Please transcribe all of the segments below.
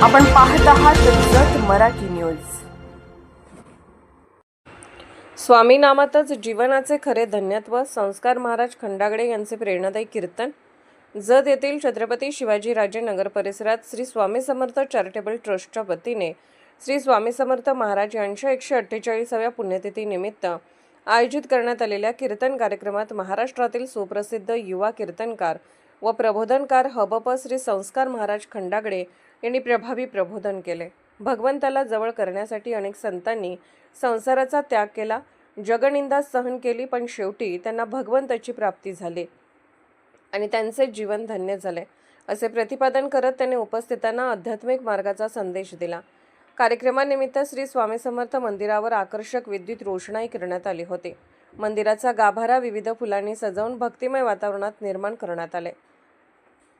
आपण पाहत आहात जत मराठी न्यूज। स्वामी नामातच जीवनाचे खरे धन्यत्व। संस्कार महाराज खंडागडे यांचे प्रेरणादायी कीर्तन। जत येथील छत्रपती शिवाजीराजे नगर परिसरात श्री स्वामी समर्थ चॅरिटेबल ट्रस्टच्या वतीने श्री स्वामी समर्थ महाराज यांच्या 148व्या पुण्यतिथी निमित्त आयोजित करण्यात आलेल्या कीर्तन कार्यक्रमात महाराष्ट्रातील सुप्रसिद्ध युवा कीर्तनकार व प्रबोधनकार हबप श्री संस्कार महाराज खंडागडे यांनी प्रभावी प्रबोधन केले। भगवंताला जवळ करण्यासाठी अनेक संतांनी संसाराचा त्याग केला, जगनिंदा सहन केली, पण शेवटी त्यांना भगवंताची प्राप्ती झाली आणि त्यांचे जीवन धन्य झाले, असे प्रतिपादन करत त्यांनी उपस्थितांना आध्यात्मिक मार्गाचा संदेश दिला। कार्यक्रमानिमित्त श्री स्वामी समर्थ मंदिरावर आकर्षक विद्युत रोषणाई करण्यात आली होती। मंदिराचा गाभारा विविध फुलांनी सजवून भक्तिमय वातावरणात निर्माण करण्यात आले।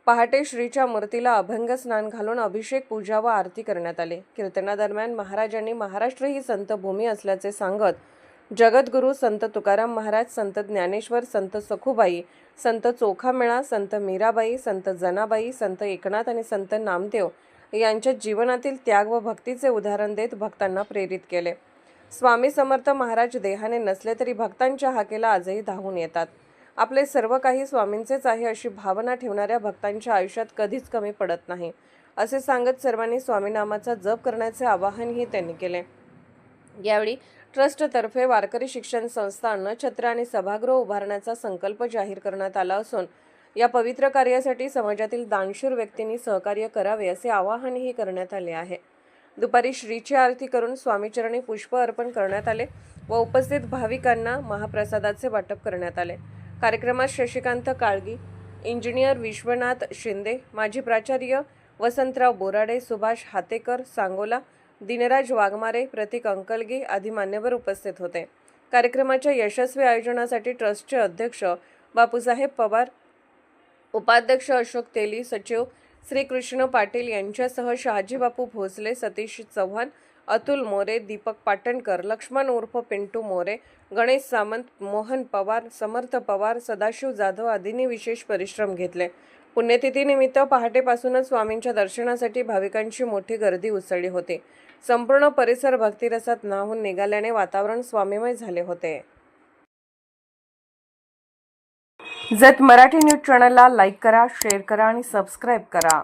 पहाटे श्रीच्या मूर्तीला अभंग स्नान घालून अभिषेक, पूजा व आरती करण्यात आली। कीर्तनादरम्यान महाराजांनी महाराष्ट्र ही संत भूमी असल्याचे सांगत जगद्गुरू संत तुकाराम महाराज, संत ज्ञानेश्वर, संत सखुबाई, संत चोखामेळा, संत मीराबाई, संत जनाबाई, संत एकनाथ आणि संत नामदेव यांच्या जीवनातील त्याग व भक्तीचे उदाहरण देत भक्तांना प्रेरित केले। स्वामी समर्थ महाराज देहाने नसले तरी भक्तांच्या हाकेला आजही धावून येतात। आपले सर्व काही स्वामींचेच आहे अशी भावना ठेवणाऱ्या भक्तांच्या आयुष्यात कधीच कमी पडत नाही, असे सांगत सर्वांनी स्वामीनामाचा जप करण्याचे आवाहनही त्यांनी केले। यावेळी ट्रस्टतर्फे वारकरी शिक्षण संस्था, अन्नछत्र आणि सभागृह उभारण्याचा संकल्प जाहीर करण्यात आला असून या पवित्र कार्यासाठी समाजातील दानशूर व्यक्तींनी सहकार्य करावे असे आवाहनही करण्यात आले आहे। दुपारी श्रीची आरती करून स्वामीचरणी पुष्प अर्पण करण्यात आले व उपस्थित भाविकांना महाप्रसादाचे वाटप करण्यात आले। कार्यक्रमात शशिकांत काळगी, इंजिनियर विश्वनाथ शिंदे, माजी प्राचार्य वसंतराव बोराडे, सुभाष हातेकर सांगोला, दिनराज वाघमारे, प्रतीक अंकलगे आदी मान्यवर उपस्थित होते। कार्यक्रमाच्या यशस्वी आयोजनासाठी ट्रस्टचे अध्यक्ष बापूसाहेब पवार, उपाध्यक्ष अशोक तेली, सचिव श्रीकृष्ण पाटील यांच्यासह शहाजी बापू भोसले, सतीश चव्हाण, अतुल मोरे, दीपक पाटणकर, लक्ष्मण उर्फ पिंटू मोरे, गणेश सामंत, मोहन पवार, समर्थ पवार, सदाशिव जाधव आदींनी विशेष परिश्रम घेतले। पुण्यतिथीनिमित्त पहाटेपासूनच स्वामींच्या दर्शनासाठी भाविकांची मोठी गर्दी उसळली होती। संपूर्ण परिसर भक्तिरसात न्हाऊन निघाल्याने वातावरण स्वामीमय झाले होते। जत मराठी न्यूज चॅनलला लाईक करा, शेअर करा आणि सबस्क्राईब करा।